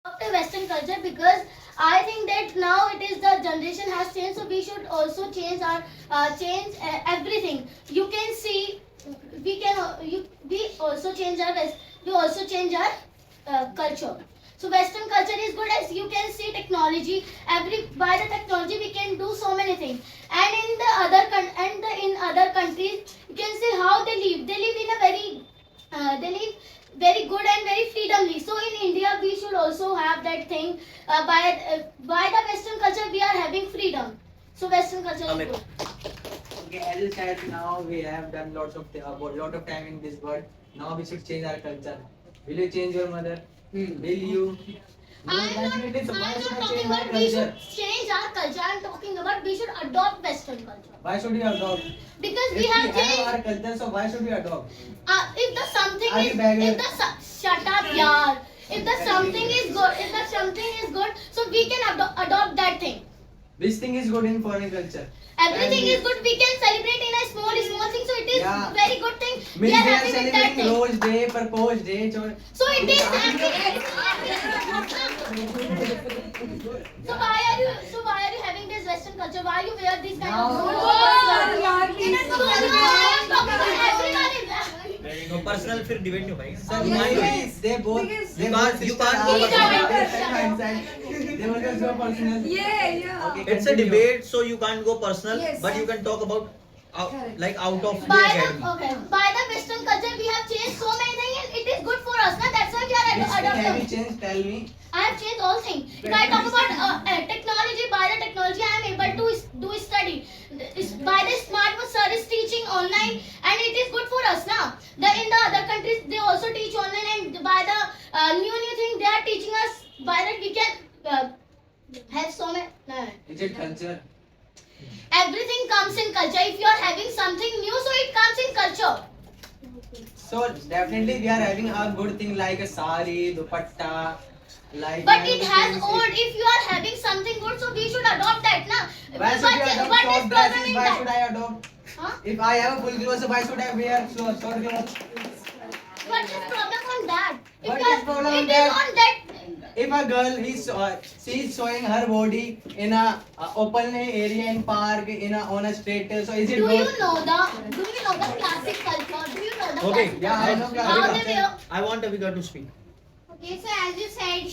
adopt a Western culture because I think that now it is the generation has changed, so we should also change our change everything. You can see we can we also change our we also change our culture. So Western culture is good as you can see technology. Every by the technology we can do so many things. And in the in other countries you can see how they live. They live in a they live very good and very freedomly. So in India we should also have that thing. By the Western culture we are having freedom. So Western culture is good. Okay, as you said, now we have done lot of time in this world. Now we should change our culture. Will you change your mother? Will you? I'm not talking about we should change our culture. I'm talking about we should adopt Western culture. Why should we adopt? Because If we have changed. our culture, so why should we adopt? If the something Are is you begging? if the shut up yaar. If the something is good, so we can adopt that thing. Which thing is good in foreign culture? Everything is good. We can celebrate in a small thing. So it is very good thing. We are happy with that celebrating thing. Rose Day, Propose Day. So it is happy. So why are you having this Western culture? Why you wear this kind of clothes? No personal फिर debate नहीं हो पाएगी. They both. Because you can't go They were just so personal. Yeah. Okay, It's a continue. debate, so you can't go personal, Yes. but you can talk about like out of the By academy. the Western culture we have changed so many things and it is good for us. Na? That's why we are Which thing have you adopting. changed? Tell me. I have changed all things. If I talk about technology, by the technology I am able to do study. By the smartphone sir is teaching online and it is good for us now. In the other countries they also teach online and by the new thing they are teaching us. By that we can have so many. Is it culture? Everything comes in culture. If you are having something new, so it comes in culture. So definitely we are having a good thing like a sari, dupatta, like. But it has old. If you are having something good, so we should adopt that, na? Why should we adopt What is short problem dresses? in Why that? should I adopt? Huh? If I have a full clothes, so why should I wear short clothes? What is problem on that? If What you is are- problem on it is that? on that. If a girl she is showing her body in a open area in park on a street, so is it Do good? you know the classic culture? Do you know the Okay, classic yeah, I culture? know How classic they wear? I want Avika to speak. Okay, so as you said,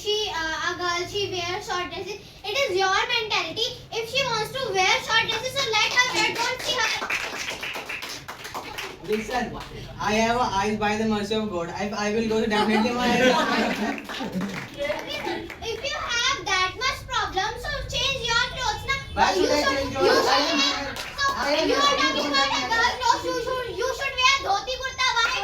a girl, she wears short dresses. It is your mentality. If she wants to wear short dresses, so let her wear. Don't see her. Listen, I have eyes by the mercy of God. I will go to definitely my. If you have that much problem, so change your clothes, na. Why should I change your clothes? So you are talking about a girl clothes. You should wear dhoti kurta. Why?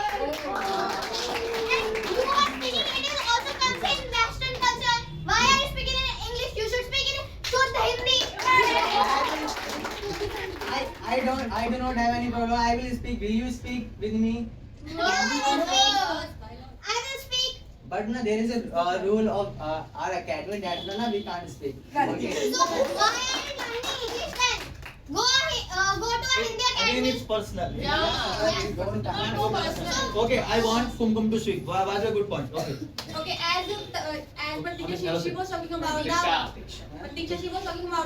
And you are speaking it is also comes in Western culture. Why are you speaking in English? You should speak in Shuddh Hindi. I do not have any problem. I will speak. Will you speak with me? I will speak. But no, there is a rule of our academy that no, we can't speak. Okay. So why are you learning English then? Go to a Hindi Again, academy. it's personal. So, Okay, I want Kumkum to speak. What's a good point? Okay. Okay, as Pratisha, she was talking about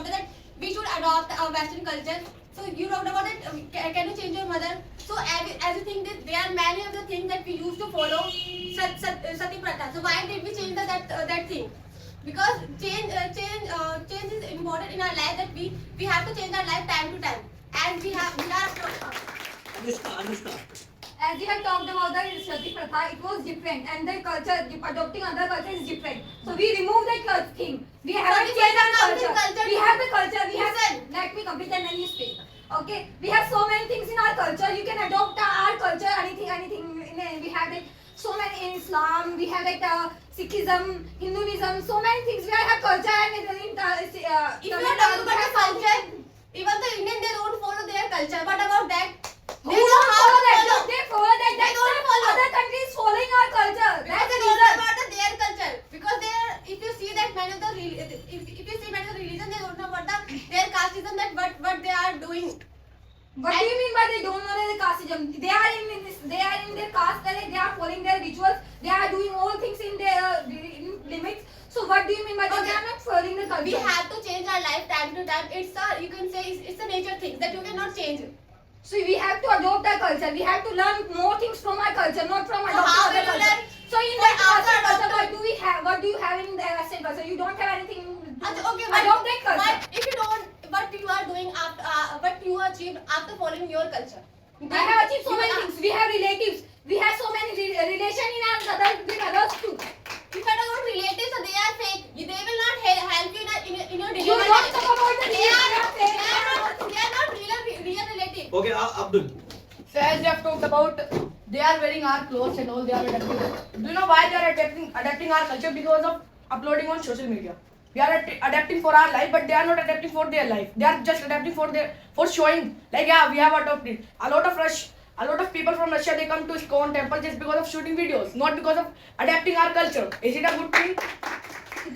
that we should adopt our Western culture. So you talked about that. Can you change your mother? So as you think that there are many of the things that we used to follow, Sati Pratha. So why did we change that thing? Because change is important in our life. That we have to change our life time to time. As we are. Anushka. As you have talked about the Sati Pratha, it was different, and the culture, adopting other culture is different. So we remove that thing. We have to change our culture. We have the culture. We have. Let me complete and then you speak. Okay, we have so many things in our culture. You can adopt our culture. Anything. We have like so many in Islam. We have like Sikhism, Hinduism. So many things. We have culture and if you are talking about the culture, even the Indian they don't follow their culture. What about that? Who don't follow that? They follow that. They don't follow. Other countries following our culture. That's the reason about their culture. Because they are, if you see that many of the religion, they don't know what their casteism, that what they are doing. What do you mean by they don't know their casteism? They are in their caste, they are following their rituals. They are doing all things in their limits. So what do you mean by that? Okay. They are not following the culture. We have to change our life time to time. It's a, you can say it's a nature thing that you cannot change. So we have to adopt our culture. We have to learn more things from our culture, not from So adopting how other will you culture. learn? So in But that Western after culture, what do we have? What do you have in the Western culture? You don't have anything. Okay, Adopt that culture. but if you don't, what you are doing after, what you achieved after following your culture. We have achieved so many things. We have relatives. We have so many relation in our other with others too. If I don't want relatives, so they are fake. They will not help you in your You delivery. don't talk about the They are relatives. not real relatives. Okay, Abdul. So as they have talked about, they are wearing our clothes and all. They are adapting. Do you know why they are adapting our culture? Because of uploading on social media. We are adapting for our life, but they are not adapting for their life. They are just adapting for showing. Like yeah, we have adopted a lot of people from Russia. They come to Iskon temple just because of shooting videos, not because of adapting our culture. Is it a good thing?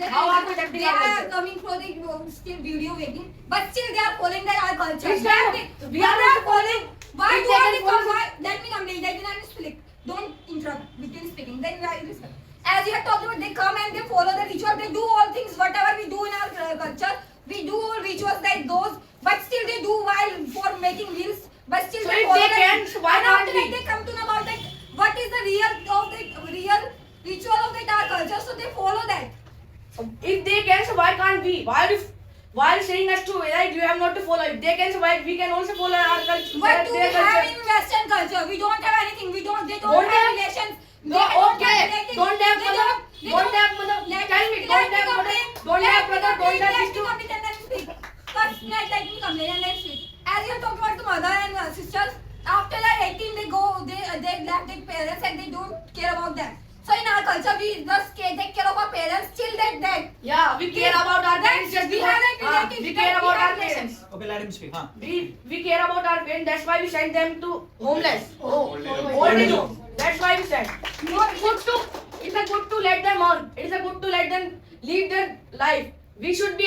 How are they adapting They our are culture? coming for the still video making, but still they are following our culture. It's not- We are not following. Why If do they I can follow- why? Let me complete. Let me speak. Don't interrupt between speaking. Then I listen. As you have talked about, they come and they follow the ritual. They do all things, whatever we do in our culture. We do all rituals like those, but still they do while for making reels. But still So they if follow they the- can, so why and can't after that we? they come to know about that what is the real ritual of that our culture. So they follow that. If they can, so why can't we? Why are you saying us to like you have not to follow? If they can, so why we can also follow our culture? What do we their have culture. in Western culture? We don't have anything. They don't Don't have have- relations. No, They don't okay. have relatives. Don't have They mother. they Don't have mother. Let Tell me, let don't me have mother. complain. Don't Let have me brother. complain. Don't have Let me sister. complain and then speak. First, let me complain and then speak. As you talk about the mother and sisters, after they're 18, they left their parents and they don't care about them. So in our culture, we just take care of our parents till they're dead. Yeah, we care about our parents just We because- have like relatives. we care we about have our relations. parents. Okay, let him speak. Huh? We care about our parents. That's why we send them to homeless. Old age home. That's why we send. It's a good to let them earn. It's a good to let them live their life. We should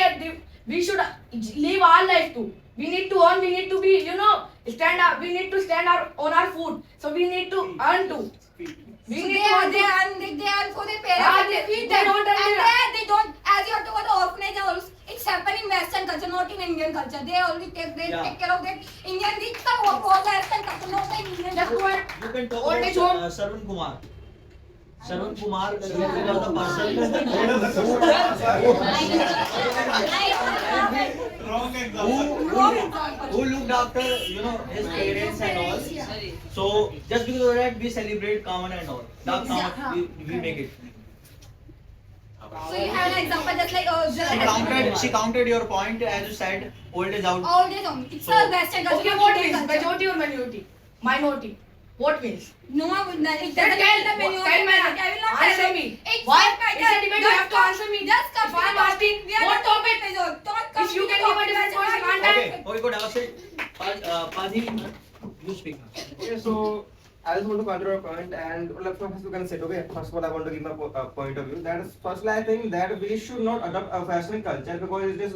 live our life too. We need to earn. We need to be stand up. We need to stand on our food. So we need to earn too. We So need they to are earn too. they are for their parents. Ah, and they feed they them. don't earn And their- they don't. As you have to go to orphanage also, it's happening in Western culture, not in Indian culture. They only take Yeah. take care of their Indian rich some of all Western culture, not the Indian. Just go ahead. You can talk Old about age home. Sarvan Kumar. Sarvan Kumar is the person who looked after his parents and all. So just because of that we celebrate Kaman and all. Dark Kaman we make it. So you have an example just like She counted your point as you said old is out. all day long. It's So- a Western culture. Okay, not what Indian wins? culture. Majority or minority? Minority. What wins? No one would not. It Then doesn't tell tell the menu. tell me. I will not Answer tell me. It's Why? not my It's a debate. You turn. have to answer me. Just come If I am asking, we are what not topic? episode. Don't come If you to can the give a topic. different That's point, why you we- can't. Okay, good. I'll say Padhi, you speak now. Okay, so I just want to counter a point and first you can say, okay, first of all I want to give my point of view. That is, firstly I think that we should not adopt a Western culture because it is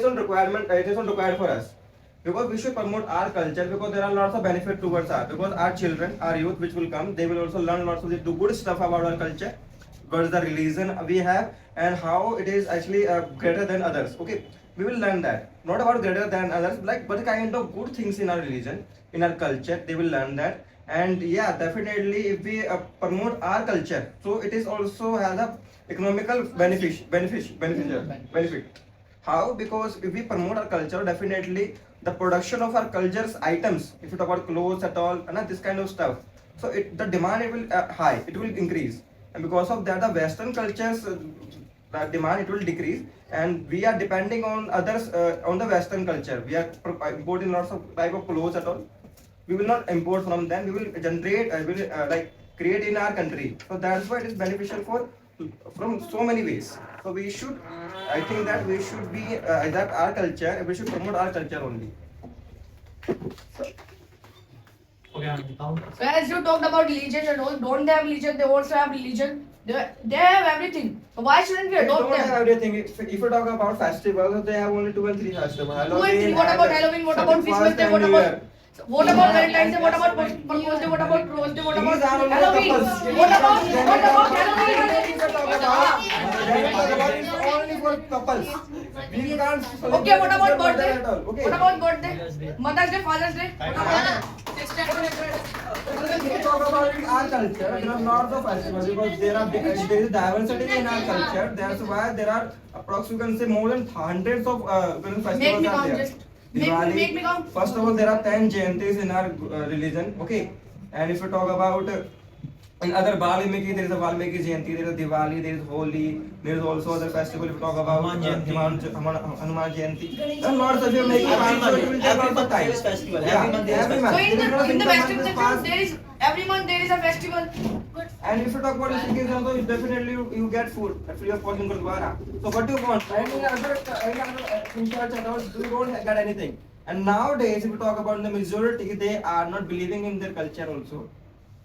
not required for us. Because we should promote our culture because there are lots of benefit towards our, because our children, our youth which will come, they will also learn lots of the good stuff about our culture, what is the religion we have and how it is actually greater than others. Okay, we will learn that. Not about greater than others, like but kind of good things in our religion, in our culture, they will learn that. And yeah, definitely if we promote our culture, so it is also has a economical benefit. How? Because if we promote our culture, definitely the production of our culture's items, if you talk about clothes at all, and this kind of stuff, so the demand it will high, it will increase, and because of that, the Western culture's the demand it will decrease, and we are depending on others on the Western culture. We are importing lots of type of clothes at all. We will not import from them. We will generate, like create in our country. So that's why it is beneficial from so many ways. So we should, I think that we should be adapt our culture. We should promote our culture only. Okay, count. So as you talked about religion and all, don't they have religion? They also have religion. They have everything. So why shouldn't we They adopt don't have them? everything. If you talk about festivals, they have only 2 and 3 festivals. Two and three. What about Halloween? What about Christmas Day? What about So what about Valentine's Day? What about Propose Day? What about Rose Day? What about These are only Halloween? couples. What about Halloween? Halloween? It's only for couples. We can't celebrate Okay, what about with birthday? at all. Okay. What about birthday? Mother's Day, Father's Day? What about If we talk about our culture, there are lots of festivals because there is diversity in our culture. That's why there are approximately, you can say, more than hundreds of festivals Make me are count, there. just make me count. First of all, there are 10 Jayantis in our religion. Okay, and if you talk about in other Valmiki, there is a Valmiki Jayanti, there is Diwali, there is Holi, there is also other festival. If you talk about Hanuman Jayanti, there are lots of you make Every so it will month, take every lots of month time. there is festival. Yeah, Every month there is every festival. month. So There is not a in the single month Western that culture, pass. there is every month there is a festival. And if you talk about Rishikesh also, definitely you get food free of cost in Gurdwara. So what do you want? Any other in church at all, you don't get anything. And nowadays, if you talk about the majority, they are not believing in their culture also.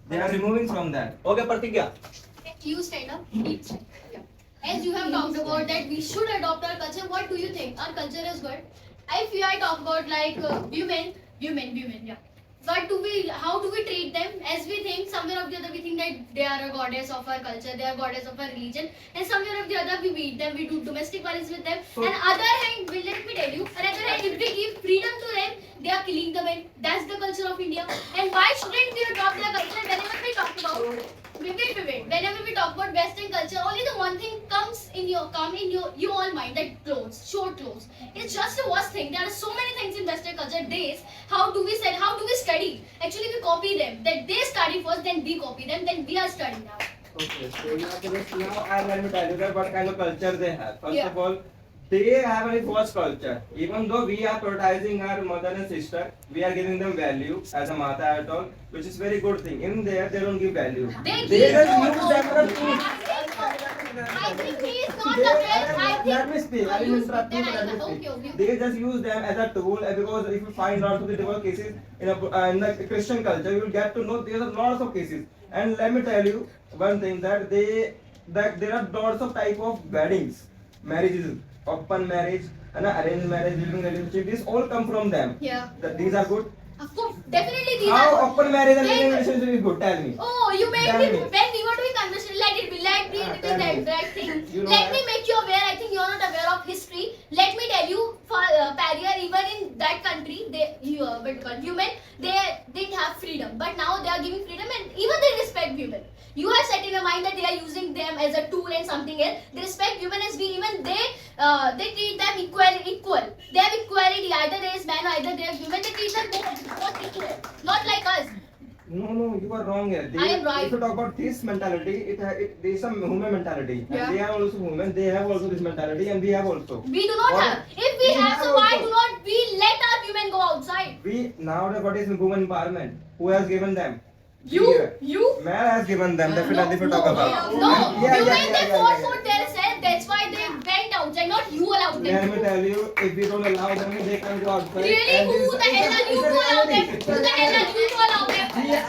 They are removing from that. Okay, Pratigya. You stand up. Please stand. Yeah. As you have talked about that we should adopt our culture, what do you think? Our culture is good. If I talk about like women, yeah. But how do we treat them? As we think, somewhere or the other, we think that they are a goddess of our culture, they are goddess of our religion, and somewhere or the other, we beat them, we do domestic violence with them. So- And other hand, well, let me tell you, another hand, if we give freedom to them, they are killing the men. That's the culture of India. And why shouldn't we adopt their culture? Whenever we talk about, wait. Whenever we talk about Western culture, only the one thing comes in your all mind, that clothes, short clothes. It's just a worst thing. There are so many things in Western culture days. How do we study? Actually, we copy them. That they study first, then we copy them, then we are studying now. Okay, so now I am going to tell you that what kind of culture they have. First Yeah. of all, they have a first culture. Even though we are prioritizing our mother and sister, we are giving them value as a mata at all, which is very good thing. In there, they don't give value. They They give just no, use no. them as a tool. I think he is not They- aware. I think. Let me speak. I will interrupt you. Then Let me okay, speak. okay. They just use them as a tool because if you find lots of the divorce cases in the Christian culture, you will get to know there are lots of cases. And let me tell you one thing that there are lots of type of weddings, marriages, open marriage, and arranged marriage, living relationship. These all come from them. Yeah. These are good. Of course, definitely these How are. open marriage and living They- relationship is good? Tell me. Oh, you made Tell me, me. when we were doing conversation, let it be tell me. that thing. You know Let what? me make you aware, I think you are not aware of history. Let me tell you, for Parier, even in that country, women, they didn't have freedom. But now they are giving freedom and even they respect women. You have set in your mind that they are using them as a tool and something else. They respect women as being, even they treat them equal. They have equality, either there is man or either there is women, they treat them both equal. Not like us. No, you are wrong here. I am right. If you talk about this mentality, there is some human mentality. Yeah. And they are also women. They have also this mentality, and we have also. We do not What? have. If we We have, have so why also. do not we let our women go outside? We now what is women empowerment? Who has given them? You? Man has given them. Definitely, if you talk about. No, Yeah, women they fought yeah. for themselves. That's why they went outside. Not you allowed Let them me to. tell you, if we don't allow them, they can go outside. Really? And Who this- the hell are you it's a to allow reality. them? It's Who a the hell are reality. you to allow them? We are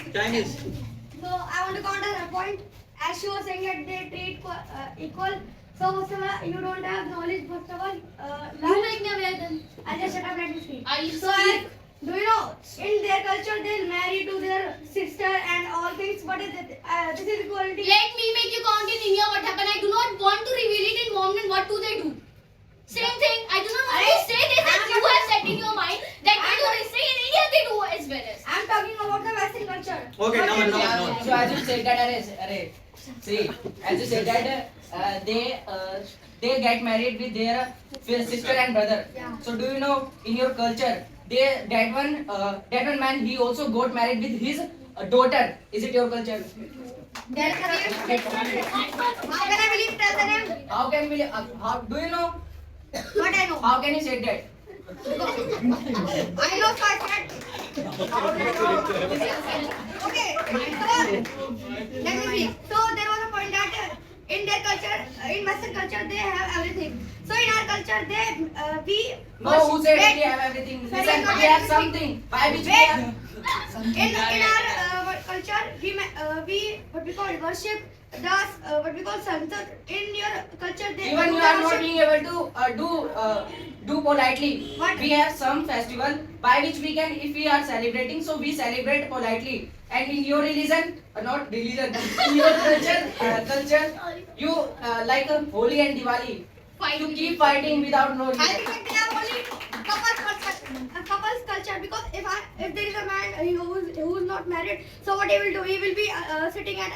the Chinese. So I want to counter her point. As she was saying that they treat equal. So first of all, you don't have knowledge. First of all, You make me aware then. I just shut up. Let me speak. I So do you know in their culture they'll marry to their sister and all things, but this is equality. Let me make you count in India what happened. I do not want to reveal it in mom and what do they do? Same thing. I do not want to say this that you have set in your mind that they do this thing in India they do as well as. I'm talking about the Western culture. Okay, What now, they do. now. So as you said that, see, as you said that they get married with their sister and brother. Yeah. So do you know in your culture, that one man he also got married with his daughter. Is it your culture? There is a name. How can I believe? Tell the name. How can we? How do you know? What I know. How can you say that? I know so I said. Okay, so let me see. So there was a point that in their culture, in Western culture, they have everything. So in our culture, we No, who said wait. we have everything? Sorry, Listen, no, we let have me something. By which we Wait. have. In our culture, we what we call worship the what we call Sanskrit. In your culture, they Even you are not being able to do politely. What? We have some festival by which we can, if we are celebrating, so we celebrate politely. And in your religion, not religion, in your culture, you like Holi and Diwali. You keep fighting without no I reason. think they are only couples culture because if there is a man who is not married, so what he will do? He will be sitting at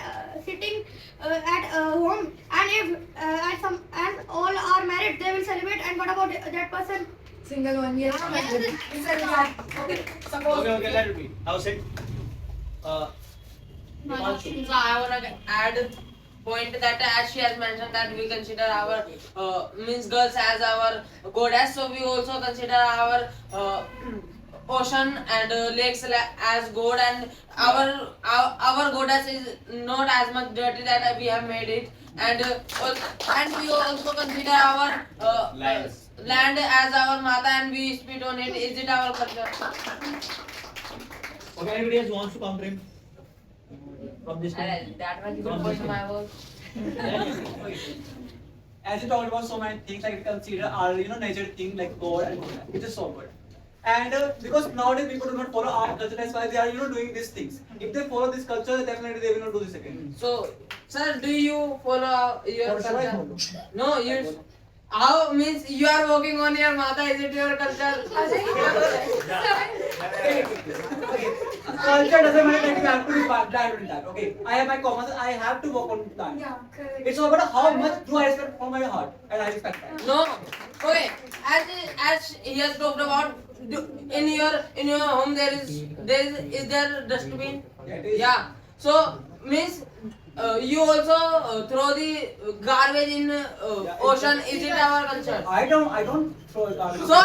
home, and if and all are married, they will celebrate. And what about that person? Single one, yes. Okay. Suppose. Okay, let it be. Now sit. Himanshu. So I wanna add point that as she has mentioned that we consider our means girls as our goddess, so we also consider our ocean and lakes as god, and our goddess is not as much dirty that we have made it, and we also consider our land as our mata, and we spit on it. Is it our culture? Okay, anybody else wants to counter him? From this point? That was good point my work. As you talked about so many things like consider our nature thing like God and which is so good. And because nowadays people do not follow our culture, that's why they are doing these things. If they follow this culture, definitely they will not do this again. So, sir, do you follow your What should I culture? follow? No, you. How means you are working on your mata? Is it your culture? Culture doesn't matter that you have to be bad on that. Okay, I have my commerce, I have to work on that. Yeah, correct. It's all about how much do I respect from my heart, and I respect that. No. Okay. As he has talked about, in your home is there dustbin? Yeah, it is. Yeah. So means you also throw the garbage in ocean. Is it our culture? I don't throw garbage. So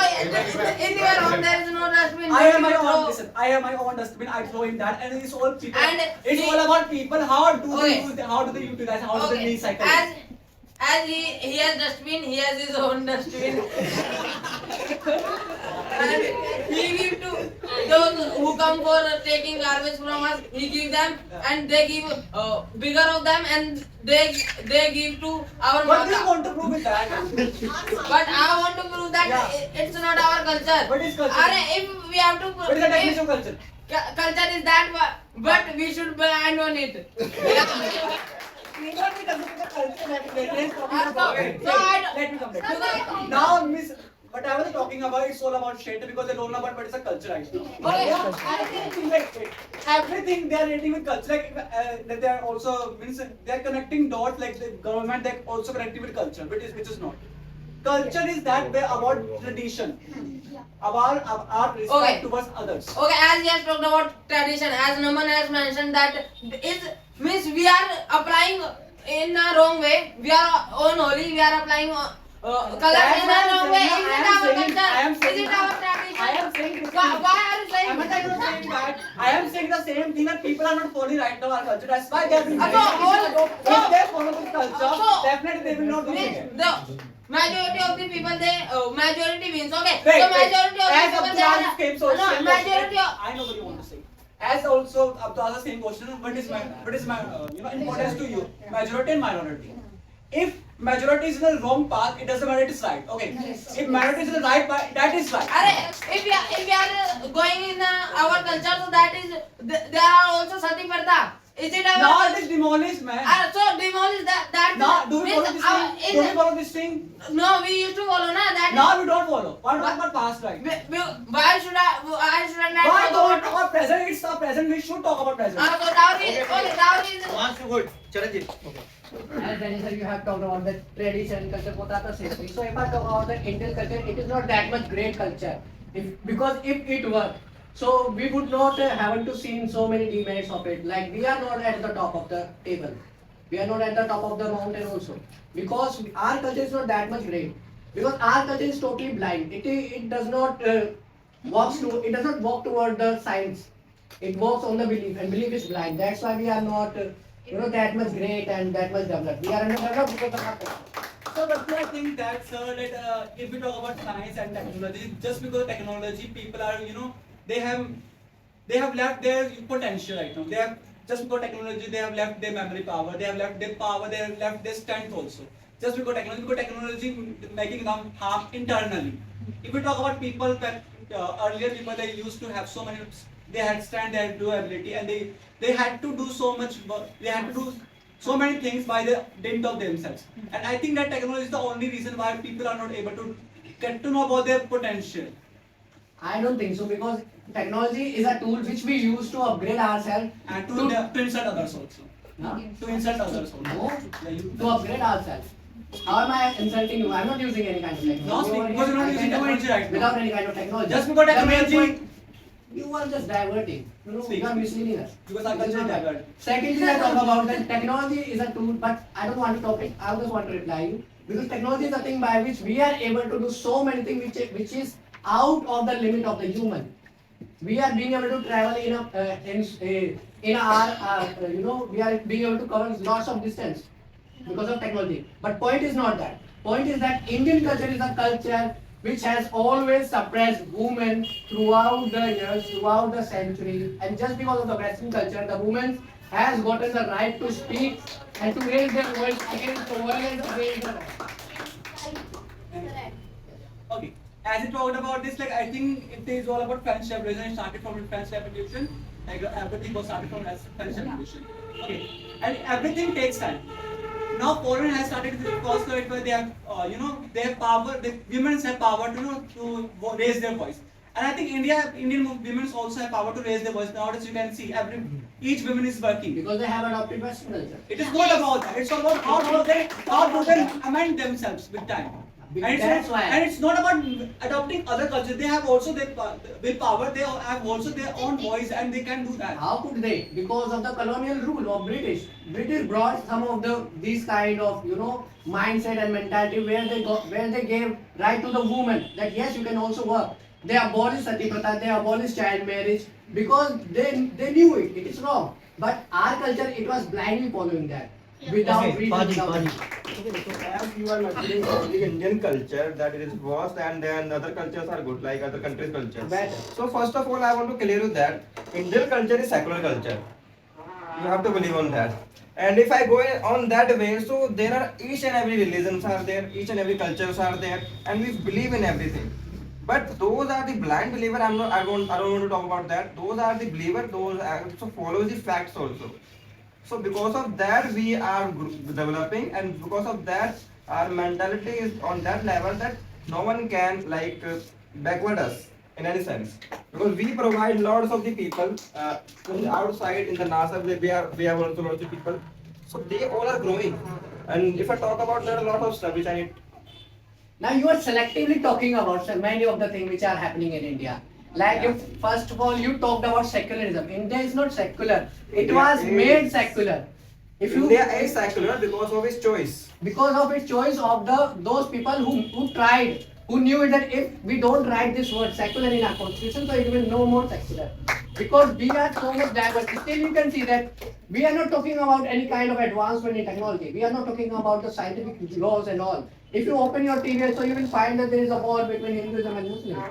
in your home there is no dustbin. I have my You own throw- listen. I have my own dustbin. I throw in that, and it's all people. And it's he- all about people. How do Okay. they use? How do they utilize? How do they recycle? As he has dustbin, he has his own dustbin. And he give to those who come for taking garbage from us. He give them, and they give bigger of them, and they give to our What do you mata. want to prove with that? But I want to prove that Yeah. it's not our culture. What is culture? If we have to, What is the definition of culture? culture is that, but we should ban on it. Let me come back. So Now, Miss, whatever they're talking about, it's all about shit because they don't know about what is a culture right now. Okay. Everything they are relating with culture, like they are also means they are connecting dots like the government. They are also connecting with culture, which is not. Culture is that way about tradition, about our respect Okay. towards others. Okay, as he has talked about tradition, as Naman has mentioned that means we are applying in a wrong way. We are on Holi, we are applying colors in a wrong way. Is it our culture? Is it our tradition? I am saying this. Why are you saying I'm not this? saying that. I am saying the same thing that people are not following right now our culture. That's why they are being if they follow this culture, definitely they will not do it. The majority of the people, majority means, okay. Wait, So majority of the as people, Abdul came so no, majority of, I know what you want to say. As also Abdul same question, what is my importance to you? Majority and minority. If majority is in the wrong path, it doesn't matter, it is right. Okay. If minority is in the right path, that is right. if we are going in our culture, so that is, there are also Sati Pratha. Is it our Now it is demolished, man. So demolish that. Now do we means follow this thing? Do we follow this thing? No, we used to follow na that. Now we don't follow. What about past, right? Why should I not Why follow don't talk about present? It's the present. We should talk about present. So dowry is Wants to good. Charanjit. As Danny sir, you have talked about the tradition, culture, both are the same thing. So if I talk about the Indian culture, it is not that much great culture. Because if it were, so we would not haven't to seen so many demerits of it. Like we are not at the top of the table. We are not at the top of the mountain also. Because our culture is not that much great. Because our culture is totally blind. It does not it does not walk toward the science. It walks on the belief, and belief is blind. That's why we are not that much great and that much developed. We are underdeveloped because of our culture. So, but I think that, sir, that if we talk about science and technology, just because of technology, people are, they have left their potential right now. just because technology, they have left their memory power, they have left their power, they have left their strength also. Just because technology making them harm internally. If we talk about people, earlier people, they used to have so many, they had strength, they had do ability, and they had to do so much, they had to do so many things by the dint of themselves. And I think that technology is the only reason why people are not able to get to know about their potential. I don't think so, because technology is a tool which we use to upgrade ourselves And to insult others also. Huh? To insult others also. No, Yeah, you- to upgrade ourselves. How am I insulting you? I'm not using any kind of technology. No, speak, because you're not using technology right now. Without any kind of technology. Just because The main technology- point- You are just diverting. Speak. You are misleading us. Because our culture is diverted. Secondly, I talk about that technology is a tool, but I don't want to talk it. I just want to reply you. Because technology is a thing by which we are able to do so many things which is out of the limit of the human. We are being able to travel in our we are being able to cover lots of distance because of technology. But point is not that. Point is that Indian culture is a culture which has always suppressed women throughout the years, throughout the century, and just because of the Western culture, the women has gotten the right to speak and to raise their voice against the violence against the Okay. As you talked about this, like I think it is all about French Revolution. It started from the French Revolution. Like everything was started from French Revolution. Okay. And everything takes time. Now Poland has started this process where they have, they have power. The women have power to raise their voice. And I think Indian women also have power to raise their voice. Nowadays you can see each woman is working. because they have adopted Western culture. It is not about that. It's about how do they amend themselves with time. That's why. And it's not about adopting other cultures. They have also their willpower. They have also their own voice, and they can do that. How could they? Because of the colonial rule of British. British brought some of these kind of mindset and mentality where they gave right to the woman that yes, you can also work. They abolished sati pratha, they abolished child marriage because they knew it. It is wrong. But our culture, it was blindly following that. Without reason, without- As you are mentioning only Indian culture that it is worst and then other cultures are good, like other countries' cultures. Better. So first of all, I want to clear you that Indian culture is secular culture. You have to believe on that. And if I go on that way, so there are each and every religions are there, each and every cultures are there, and we believe in everything. But those are the blind believer. I don't want to talk about that. Those are the believer. Those also follow the facts also. So because of that we are developing, and because of that our mentality is on that level that no one can backward us in any sense, because we provide lots of the people from the outside in the NASA. We have also lots of people, so they all are growing. And if I talk about, there are a lot of stuff which I need. Now you are selectively talking about many of the things which are happening in India. Like if first of all you talked about secularism. India is not secular. It India was is- made secular. If you India is secular because of its choice. because of its choice of those people who tried, who knew that if we don't write this word secular in our constitution, so it will no more secular. Because we are so much diverse. Still you can see that we are not talking about any kind of advancement in technology. We are not talking about the scientific laws and all. If you open your TV, so you will find that there is a war between Hinduism and Muslim.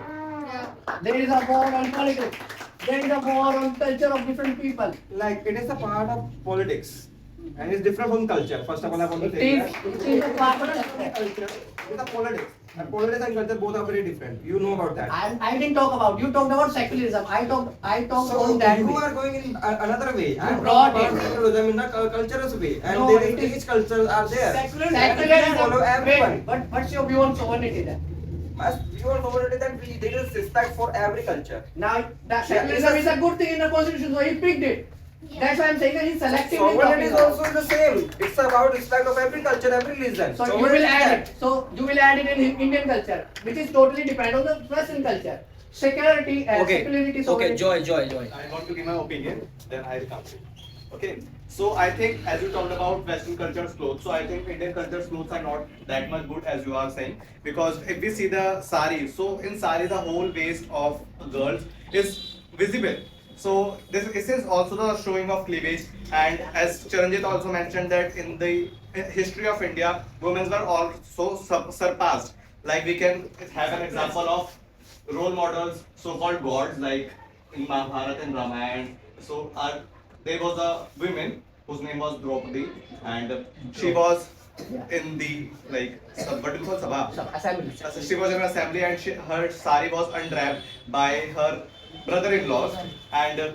There is a war on politics. There is a war on culture of different people. Like it is a part of politics, and it's different from culture. First of all, I want to It say is, that. it is a part of Culture is a politics. And politics and culture both are very different. You know about that. I didn't talk about. You talked about secularism. I talked So on that you way. are going in another way. I am brought talking about it. secularism in a cultural way, and No, there it is is- each culture are there. Secularism. follow everyone. Wait, but what's your view on sovereignty then? As you are already that there is respect for every culture. Now that Yeah, secularism it's is a good thing in the constitution, so he picked it. That's why I'm saying that he's selectively Sovereignty talking is about. also the same. It's about respect of every culture, every religion. So you Sovereignty will is add that. it. So you will add it in Indian culture, which is totally dependent on the Western culture. Secularity, secularity, Okay, sovereignty. Joy. I want to give my opinion, then I'll come to it. Okay, so I think as you talked about Western culture's clothes, so I think Indian culture's clothes are not that much good as you are saying, because if we see the sari, so in sari the whole waist of girls is visible. So this is also the showing of cleavage, and as Charanjit also mentioned that in the history of India, women were also surpassed. Like we can have an example of role models, so-called gods like in Mahabharata and Ramayana. So our there was a woman whose name was Draupadi, and she was in the what do you call sabha? Assembly. She was in an assembly, and her sari was unwrapped by her brother-in-laws, and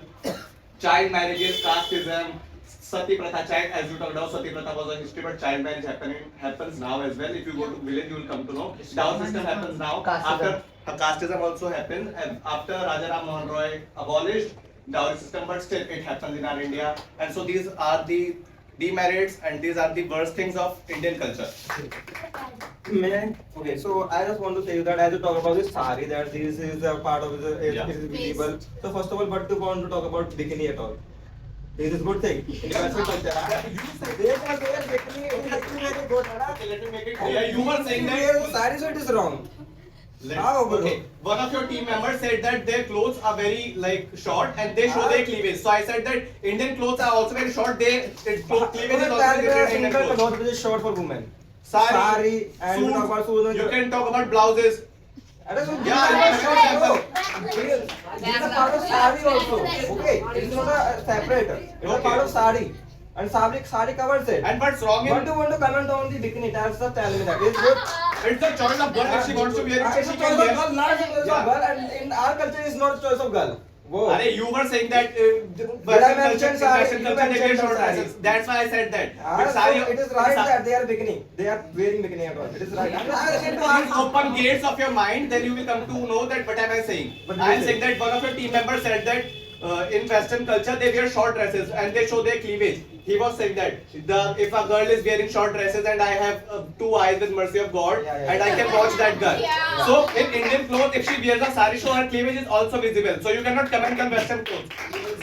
child marriages, casteism, Sati Pratha, child, as you talked about, Sati Pratha was a history, but child marriage happens now as well. If you go to village, you will come to know. Dowry system happens now. After casteism also happened, and after Raja Ram Mohan Roy abolished dowry system, but still it happens in our India. And so these are the demerits and these are the worst things of Indian culture. Okay, so I just want to say you that as you talk about this sari, that this is a part of the it is visible. So first of all, what do you want to talk about bikini at all? This is good thing. In Western culture, you say they are bikini. It has to be very good. Okay, let me make it clear. You were saying that sari, so it is wrong. Okay, one of your team members said that their clothes are very short and they show their cleavage. So I said that Indian clothes are also very short. Cleavage is also very different in Indian clothes. Clothes which is short for women. Sari, and suit, talk about suit. you can talk about blouses. Yeah, this is a part of sari also. Okay, it is not a separate. It is a part of sari. And sari covers it. And what's wrong in? What do you want to comment on the bikini? That's just tell me that. It's good. It's the choice of girl. If she wants to wear it, It's a she choice can of wear. girl, not a choice of girl. And in our culture, it's not a choice of girl. Whoa. Arey, you were saying that I mentioned sari, Western you culture they wear mentioned short sari. dresses. That's why I said that. Ah, But so sari, it is right that they are bikini. They are wearing bikini at all. It is right. Please open gates of your mind, then you will come to know that what am I saying. I am saying that one of your team members said that in Western culture they wear short dresses and they show their cleavage. He was saying that if a girl is wearing short dresses and I have two eyes with mercy of God and I can watch that girl. So in Indian clothes, if she wears a sari, so her cleavage is also visible. So you cannot comment on Western clothes.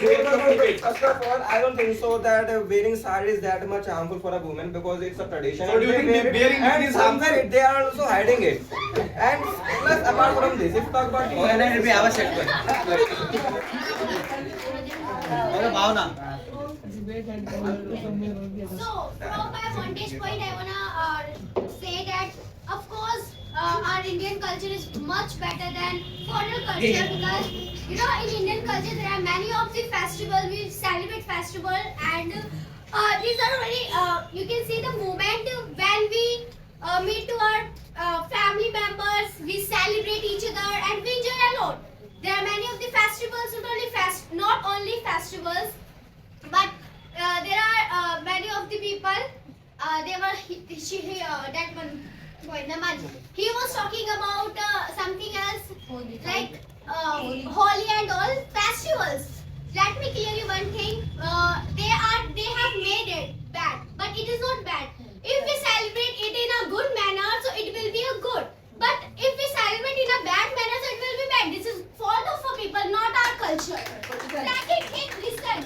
First of all, I don't think so that wearing sari is that much harmful for a woman because it's a tradition. So do you think wearing and it is harmful? somewhere they are also hiding it. And plus apart from this, if you talk about So, from my vantage point, I wanna say that, of course, our Indian culture is much better than foreign culture because, you know, in Indian culture there are many of the festivals. We celebrate festival and these are very. You can see the moment when we meet to our family members. We celebrate each other and we enjoy a lot. There are many of the festivals, not only festivals, but there are many of the people. That one boy, Naman. He was talking about something else, like Holi and all festivals. Let me clear you one thing. They have made it bad, but it is not bad. If we celebrate it in a good manner, so it will be a good. But if we celebrate in a bad manner, so it will be bad. This is fault of a people, not our culture. Second thing, listen.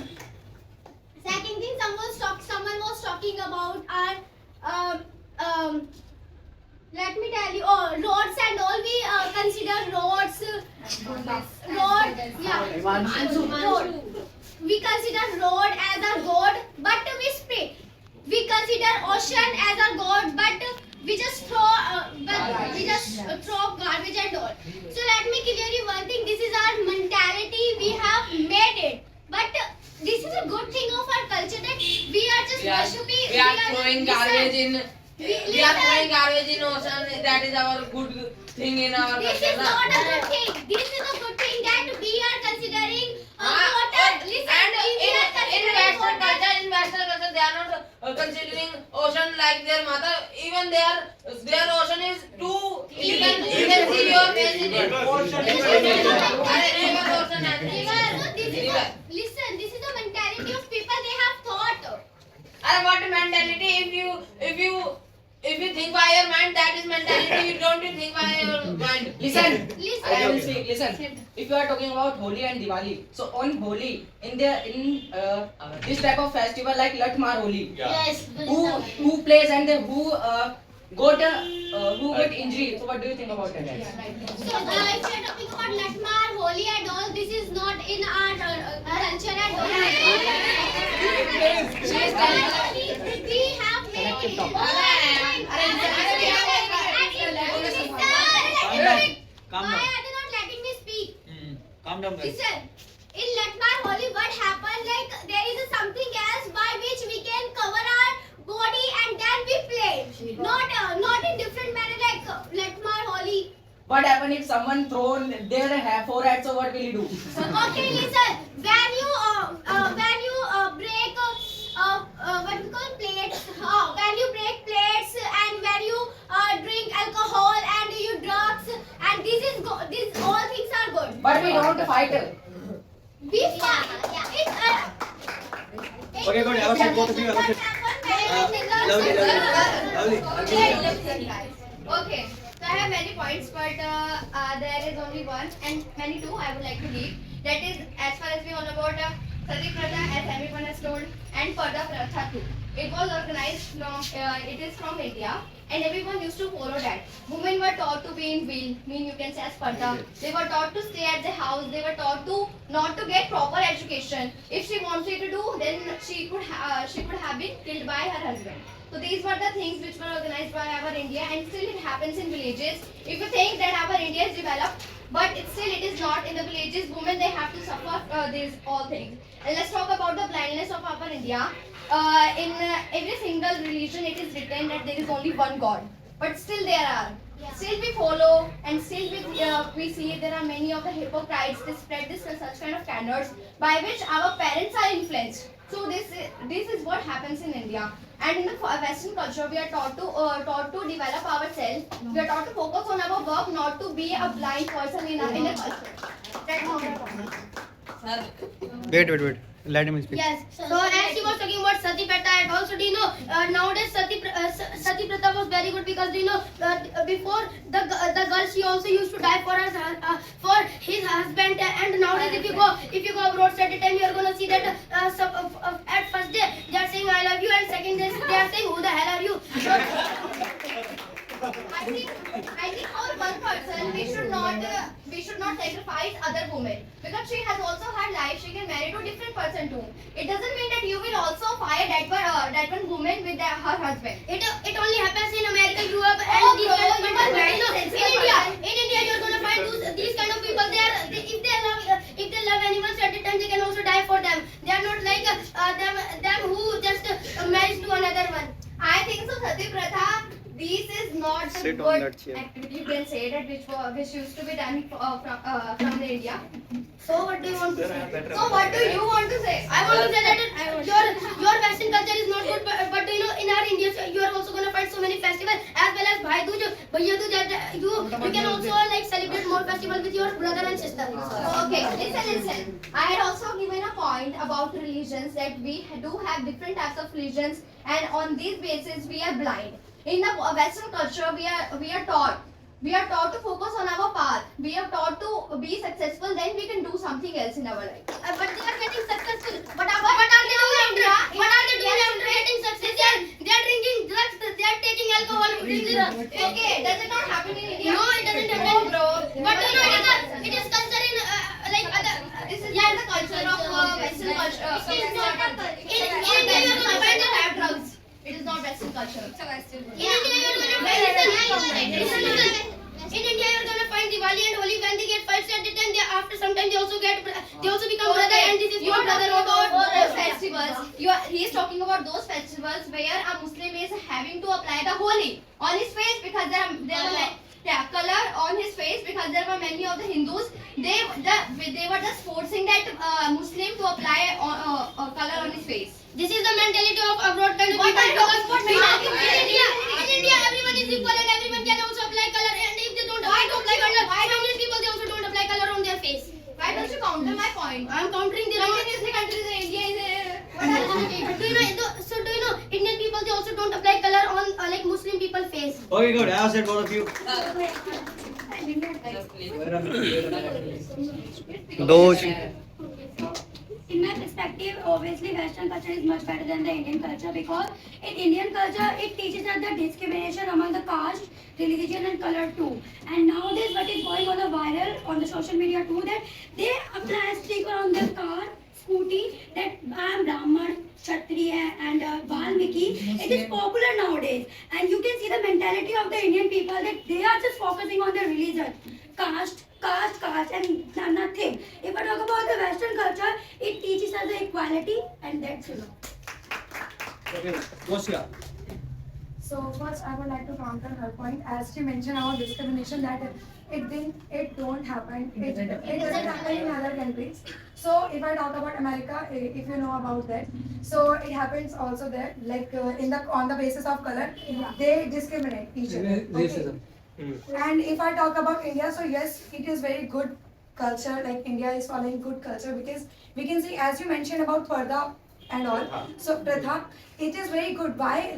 Second thing, someone was talking about our let me tell you, roads and all. We consider roads, road. We consider road as a god, but we split. We consider ocean as a god, but we just throw garbage and all. So let me clear you one thing. This is our mentality. We have made it, but this is a good thing of our culture that we are just worshipping. We are throwing garbage in. We are throwing garbage in ocean. That is our good thing in our This culture. is not a good thing. This is a good thing that we are considering water. Listen, In Western culture, they are not considering ocean like their mother. Even their ocean is too. You can see your face in it. Listen, this is the mentality of people. They have thought. And what mentality? If you think by your mind, that is mentality. You don't think by your mind. Listen. I will Listen. say, listen. If you are talking about Holi and Diwali, so on Holi, in this type of festival like Latmar Holi, Yes. who plays and who got injury. So what do you think about that? So if you are talking about Latmar, Holi and all, this is not in our culture at all. We have made Calm Why down. are they not letting me speak? Calm down, guys. Listen, in Latmar Holi, what happened? Like there is a What happen if someone thrown their forehead? So what will you do? Okay, listen. When you break what we call plates, when you break plates and when you drink alcohol and you drugs and these all things are good. But we don't fight. We fight. Okay, good. I will say both of you. Okay, so I have many points, but there is only one and many two I would like to give. That is, as far as we all about Sati Pratha, as everyone has told, and Parda Pratha too. It was organized from, it is from India, and everyone used to follow that. Women were taught to be in veil, mean you can say as Parda. They were taught to stay at the house. They were taught to not to get proper education. If she wanted to do, then she could have been killed by her husband. So these were the things which were organized by our India, and still it happens in villages. If you think that our India is developed, but it is not. In the villages, women they have to suffer these all things. And let's talk about the blindness of our India. In every single religion, it is written that there is only one God, but still there are. Still we follow, and still we see there are many of the hypocrites. They spread this such kind of standards by which our parents are influenced. So this is what happens in India. And in the Western culture, we are taught to develop ourselves. We are taught to focus on our work, not to be a blind person in a culture. That's all my point. Wait. Let him speak. Yes. So as she was talking about Sati Pratha, and also do you know nowadays Sati Pratha was very good because do you know before the girl she also used to die for his husband, and nowadays if you go abroad at a time you are gonna see that at first day they are saying I love you, and second day they are saying who the hell are you. I think for one person we should not sacrifice other women, because she has also her life. She can marry to different person too. It doesn't mean that you will also fire that one woman with her husband. It only happens in America, Europe, and these kind of people. In India you are gonna find these kind of people. If they love anyone, so at the time they can also die for them. They are not like them who just marries to another one. I think so. Sati Pratha, this is not a good activity. You can say that which used to be done from the India. So what do you want to say? So what do you want to say? I want to say that your Western culture is not good, but you know in our India you are also gonna find so many festivals as well as Bhai Dooj, Bhaiya Dooj. You can also like celebrate more festivals with your brother and sister. Okay, listen. I had also given a point about religions, that we do have different types of religions, and on this basis we are blind. In the Western culture, we are taught to focus on our path. We are taught to be successful, then we can do something else in our life. But they are getting successful. What are they doing after getting success? They are drinking drugs. They are taking alcohol. Okay, does it not happen in India? No, it doesn't happen, bro. But you know, it is culture in like other. This is not the culture of Western culture. In India, you are gonna find have drugs. It is not Western culture. It's a Western culture. In India, you are gonna find in India, you are gonna find Diwali and Holi when they get fights at the time. After some time, they also become brother, and this is your brother. Those festivals. He is talking about those festivals where a Muslim is having to apply the Holi on his face, because there are color on his face, because there were many of the Hindus. They were just forcing that Muslim to apply color on his face. This is the mentality of abroad kind of people. In India, everyone is equal and everyone can also apply color. And if they don't apply color, Chinese people they also don't apply color on their face. Why don't you counter my point? I am countering the Continuously countries in India is do you know Indian people they also don't apply color on like Muslim people face. Okay, good. I have said both of you. In my perspective, obviously Western culture is much better than the Indian culture, because in Indian culture it teaches us the discrimination among the caste, religion and color too. And nowadays what is going on the viral on the social media too, that they apply a sticker on their car, scooty, that I am Brahman, Kshatriya and Valmiki. It is popular nowadays, and you can see the mentality of the Indian people that they are just focusing on their religion, caste, and nothing. If I talk about the Western culture, it teaches us the equality, and that's it. Okay, Gosia. So first, I would like to counter her point. As she mentioned about discrimination, that it don't happen. It doesn't happen in other countries. So if I talk about America, if you know about that, so it happens also there. Like on the basis of color, they discriminate each other. Okay? And if I talk about India, so yes, it is very good culture. Like India is following good culture because we can see, as you mentioned about Parda and all. So Pratha, it is very good. Why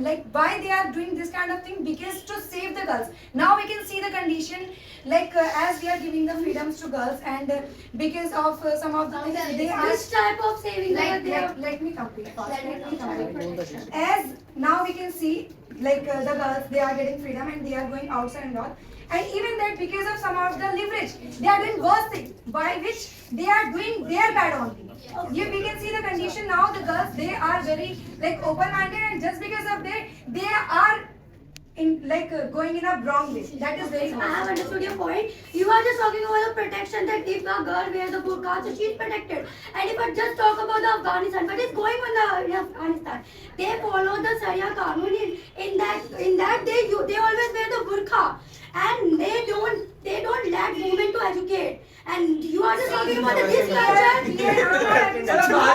they are doing this kind of thing? Because to save the girls. Now we can see the condition, as we are giving the freedoms to girls, and because of some of the things they are. Which type of saving Let me complete first. As now we can see, the girls, they are getting freedom and they are going outside and all. And even that, because of some of the leverage, they are doing worse things, by which they are doing their bad only. We can see the condition now, the girls, they are very open-minded, and just because of that, they are going in a wrong way. That is very I have understood your point. You are just talking about the protection, that if a girl wears a burqa, so she is protected. And if I just talk about the Afghanistan, what is going on in Afghanistan? They follow the Sharia Qanun. In that they always wear the burqa, and they don't let women to educate. And you are just talking about this culture. You are just talking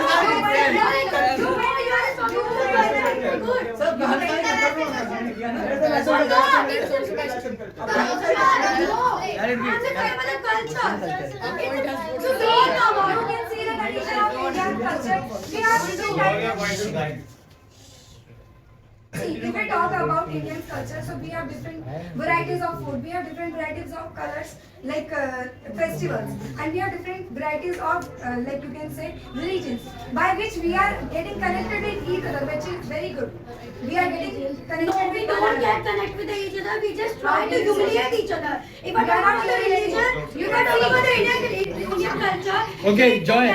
See, if we talk about Indian culture, so we have different varieties of food, we have different varieties of colors, festivals, and we have different varieties of, you can say, religions, by which we are getting connected with each other, which is very good. We are getting connected. No, we don't get connected with each other. We just try to humiliate each other. If I talk about the religion, you can talk about the Indian culture. Okay, join.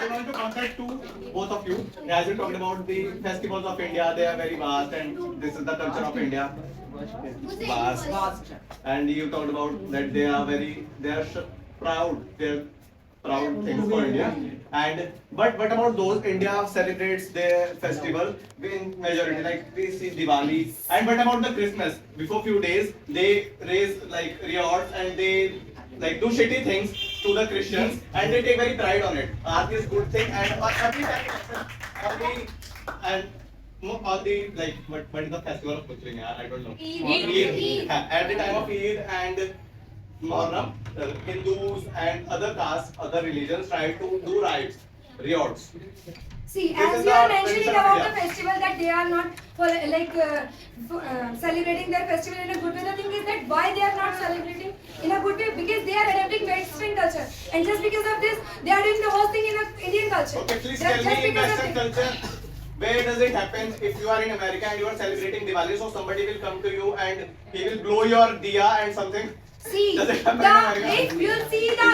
I want to contact to both of you. As you talked about the festivals of India, they are very vast, and this is the culture of India. Vast. And you talked about that they are proud. They're proud things for India. And but what about those? India celebrates their festival in majority, like we see Diwali. And what about the Christmas? Before few days, they raise riots and they do shitty things to the Christians, and they take very pride on it. Are these good thing? And every time, what is the festival of butchering? I don't know. Eid. At the time of Eid and Muharram, Hindus and other castes, other religions try to do riots. See, as you are mentioning about the festival, that they are not celebrating their festival in a good way. The thing is that why they are not celebrating in a good way? Because they are adapting Western culture, and just because of this, they are doing the worst thing in the Indian culture. Okay, please tell me, in Western culture, where does it happen? If you are in America and you are celebrating Diwali, so somebody will come to you and he will blow your diya and something. See, if you see the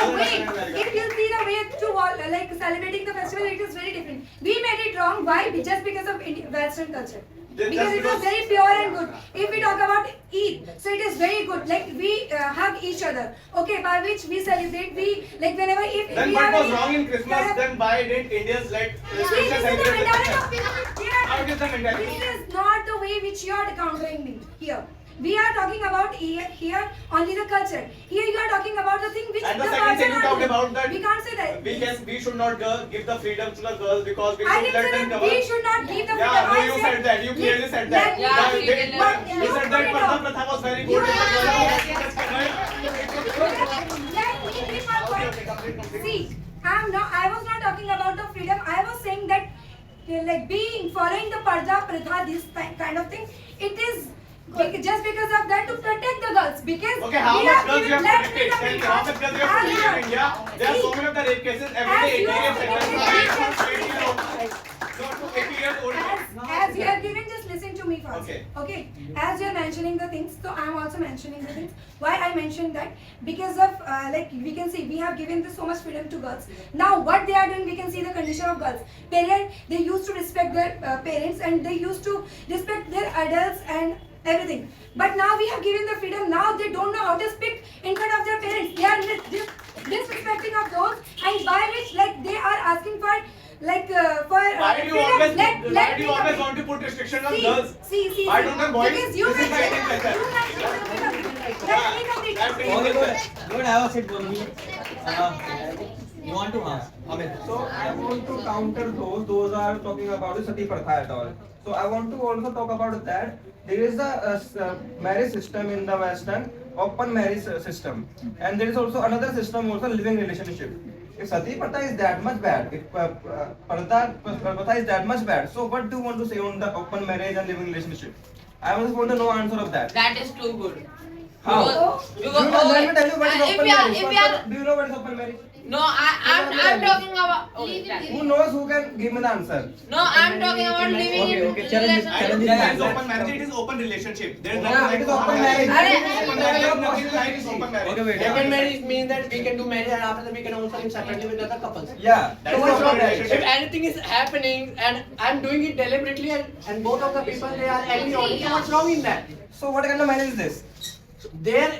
way to celebrating the festival, it is very different. We made it wrong. Why? Just because of Western culture. Because it was very pure and good. If we talk about Eid, so it is very good. We hug each other. Okay, by which we celebrate. Whenever if then we what have was wrong in Christmas? Then why did Indians let Christians celebrate? How is the mentality? This is not the way which you are countering me here. We are talking about here only the culture. Here you are talking about the thing which and the second thing you talked about that we can't say that. We should not give the freedom to the girls because we I should didn't let say them that cover. we should not give the freedom. Yeah, no, I you said that. You clearly said that. Yeah, You said that Pratha Pratha was very good. See, I was not talking about the freedom. I was saying that following the Parda Pratha, this kind of thing, it is just because of that to protect the girls. Because okay, how much girls you have protected? Tell me, how much girls you have protected in India? There are so many of the rape cases every day. 18 years old. As you are given, just listen to me first. Okay. As you are mentioning the things, so I am also mentioning the things. Why I mentioned that? Because of we can see we have given so much freedom to girls. Now what they are doing, we can see the condition of girls. Parents, they used to respect their parents, and they used to respect their adults and everything. But now we have given the freedom. Now they don't know how to speak in front of their parents. They are disrespecting of those, and by which they are asking for Why do you always want to put restriction on See, girls? see. Why don't the boys? Because you This is my Indian culture. Good, have a seat, both of you. You want to ask? Amit. So I want to counter those are talking about the sati pratha at all. So I want to also talk about that. There is a marriage system in the Western, open marriage system, and there is also another system, also living relationship. If sati pratha is that much bad, if pratha is that much bad, so what do you want to say on the open marriage and living relationship? I just want to know answer of that. That is too good. How? Because Let me tell you what is if open we are- marriage. if we are- Do you know what is open marriage? no, I'm talking about. Okay, Who knows? Who can give me the answer? no, I'm talking about living Okay, in okay, challenge it, relationship. challenge It is open marriage. It is open relationship. There is Yeah, nothing it is like open marriage. Open marriage. Nothing like is open marriage. Okay, wait. Open marriage means that we can do marriage and after that we can also live separately with other couples. Yeah. That So is what's open wrong? relationship. If anything is happening and I'm doing it deliberately and both of the people they are agree on it, so what's wrong in that? So what kind of marriage is this? There,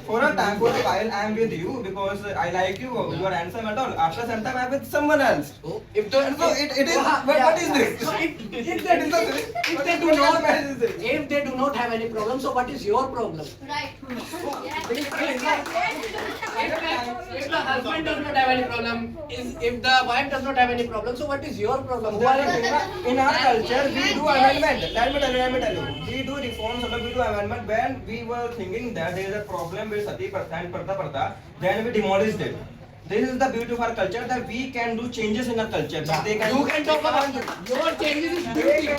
For a time, for a while, I am with you because I like you. You are handsome at all. After some time, I am with someone else. if the, So it is. What is this? So if If they do not if they do not have any problem, so what is your problem? Right. If the husband does not have any problem, if the wife does not have any problem, so what is your problem? Who are you? In our culture, we do amendment. Let me tell you. We do reforms, we do amendment. When we were thinking that there is a problem with sati pratha and pratha, then we demolished it. This is the beauty of our culture that we can do changes in our culture. They can You can talk about your changes is beauty. Your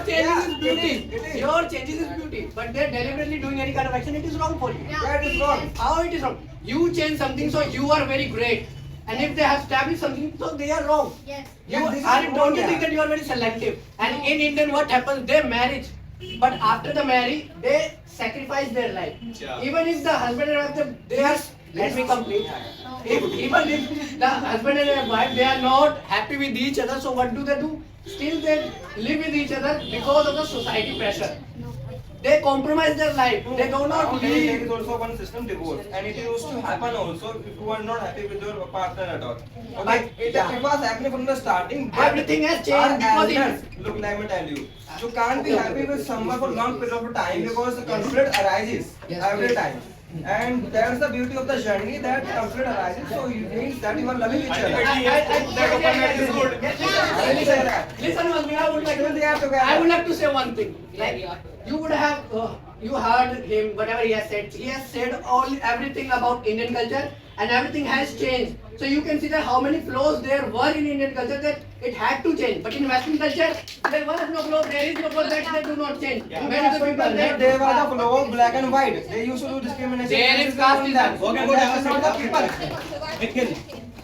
changes is beauty. Your changes is beauty. But they're deliberately doing any kind of action, it is wrong for you. That is wrong. How it is wrong? You change something, so you are very great. And if they have established something, so they are wrong. Yes. You Yeah, this is are wrong, don't you yeah. think that you are very selective? And in Indian, what happens? They marry, but after the marriage, they sacrifice their life. Yeah. Even if the husband and wife, they are. Let me complete. Even if the husband and wife they are not happy with each other, so what do? Still they live with each other because of the society pressure. They compromise their life. They do not Nowadays, there live. is also one system divorce, and it used to happen also if you are not happy with your partner at all. Okay, it was happening from the starting. But Everything has changed our because elders, look, let me tell you, you can't be happy with someone for long period of time because the conflict arises every time. And that's the beauty of the journey that conflict arises. So it means that you are loving each other. Ultimately, yes, that open marriage is good. I will say that. Listen, Malvi, I would like Even they are to. together. I would like to say one thing. Like you would have, you heard him. Whatever he has said, everything about Indian culture, and everything has changed. So you can see that how many flaws there were in Indian culture that it had to change. But in Western culture, there was no flaw. There is no flaw that they do not change. Yeah. Many of the people They were the flow black and white. They used to do discrimination. There is casteism. Okay, And good, that's have a not seat. the people. Nikhil,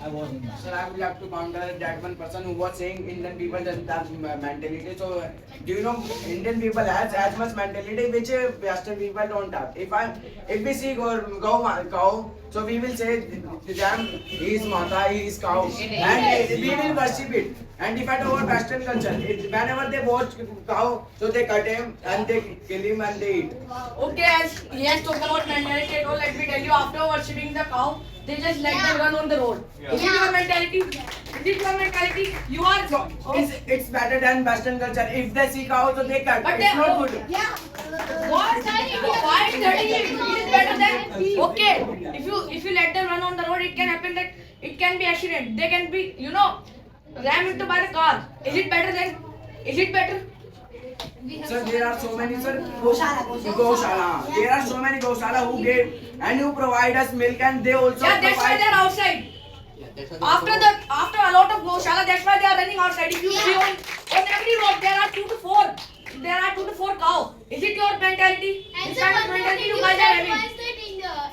I was. Sir, I would like to counter that one person who was saying Indian people doesn't have mentality. So, do you know Indian people has as much mentality which Western people don't have. If we see cow, so we will say them he is mata, he is cow, and we will worship it. And if at our Western culture, whenever they watch cow, so they cut him and they kill him and they eat. Okay, as he has talked about mentality, so let me tell you, after worshipping the cow, they just let them run on the road. Is it your mentality? Is it your mentality? You are. So it's better than Western culture. If they see cow, so they cut. But It's they- not good. Yeah. What? Why is that? It is better than okay. If you let them run on the road, it can happen that it can be accident. They can be rammed into by the car. Is it better than? Is it better? Sir, there are so many, sir. Goshala. There are so many Goshala who give and who provide us milk, and they also Yeah, that's why provide. they are outside. After a lot of goshala, that's why they are running outside. If you see on every road, there are 2 to 4 cow. Is it your mentality? And This sir, kind of one more mentality thing, you you guys are said having. once that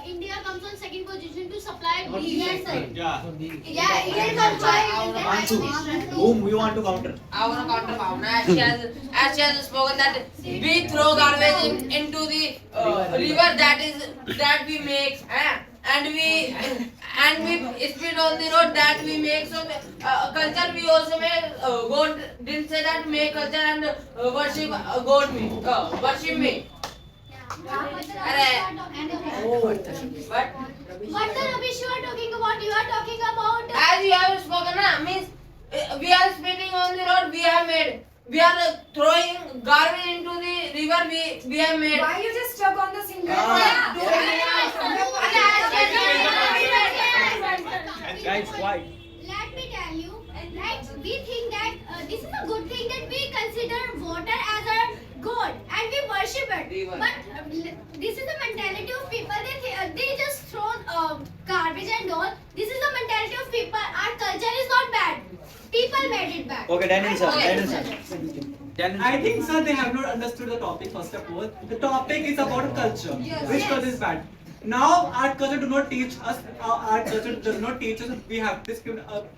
India comes on second position to supply beef. Yes, sir. Yeah. Yeah, Indian culture. Whom you want to counter? I want to counter Bhavna as she has spoken that we throw garbage into the river that we make and we spit on the road that we make. So culture we also make. God didn't say that make culture and worship worship me. But What the rubbish you are talking about? You are talking about. as you have spoken, means We are spitting on the road. We have made. We are throwing garbage into the river. We have made. Why you just stuck on the single? Guys, why? Let me tell you, right? We think that this is a good thing that we consider water as our god and we worship it. But this is the mentality of people. They just throw garbage and all. This is the mentality of people. Our culture is not bad. People made it bad. Okay, Daniel sir. Daniel sir. I think, sir, they have not understood the topic. First of all, the topic is about culture. Which culture is bad? Now, our culture do not teach us. Our culture does not teach us. We have this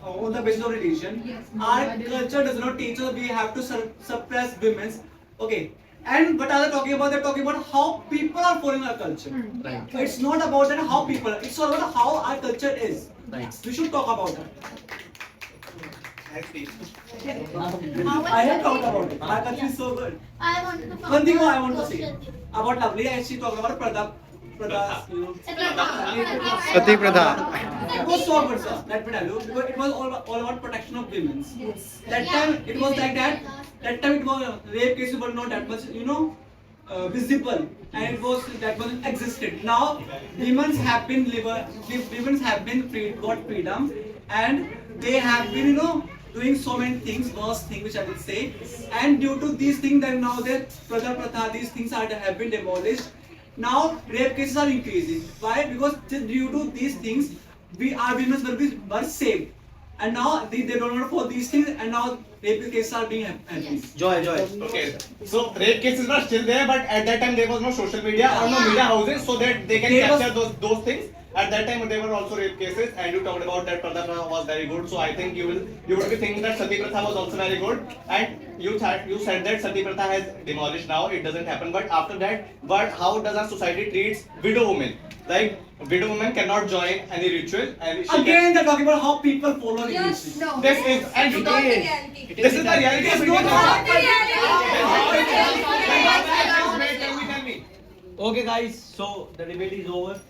on the basis of religion. Our culture does not teach us. We have to suppress women's. Okay. And what are they talking about? They're talking about how people are following our culture. Right. It's not about that how people. It's all about how our culture is. Right. We should talk about it. I have talked about it. Our culture is so good. I wanted to One thing I want to say about Lovely, and she talked about Pradha, you know. Sati Pradha. It was so good, sir. Let me tell you, because it was all about protection of women. Yes. That time it was like that. That time it was rape cases were not that much, you know, visible, and it was that much existed. Now women have been freed, got freedom, and they have been, you know, doing so many things, worse things which I will say, and due to these things, then now the Pradha, these things have been demolished. Now rape cases are increasing. Why? Because due to these things, our women were saved, and now they don't know for these things, and now rape cases are being happening. Joy. Okay, so rape cases were still there, but at that time there was no social media or no media houses, so that they can capture those things. At that time there were also rape cases, and you talked about that Pradha was very good. So I think you will be thinking that Sati Pratha was also very good, and you said that Sati Pratha has demolished now. It doesn't happen, but after that, how does our society treats widow women? Like widow women cannot join any ritual, and Again, they're talking about how people follow Yes, religion. no. this is and you Not the this reality. is the reality. It's of not India. Not the reality. Tell me. Okay, guys. So the debate is over.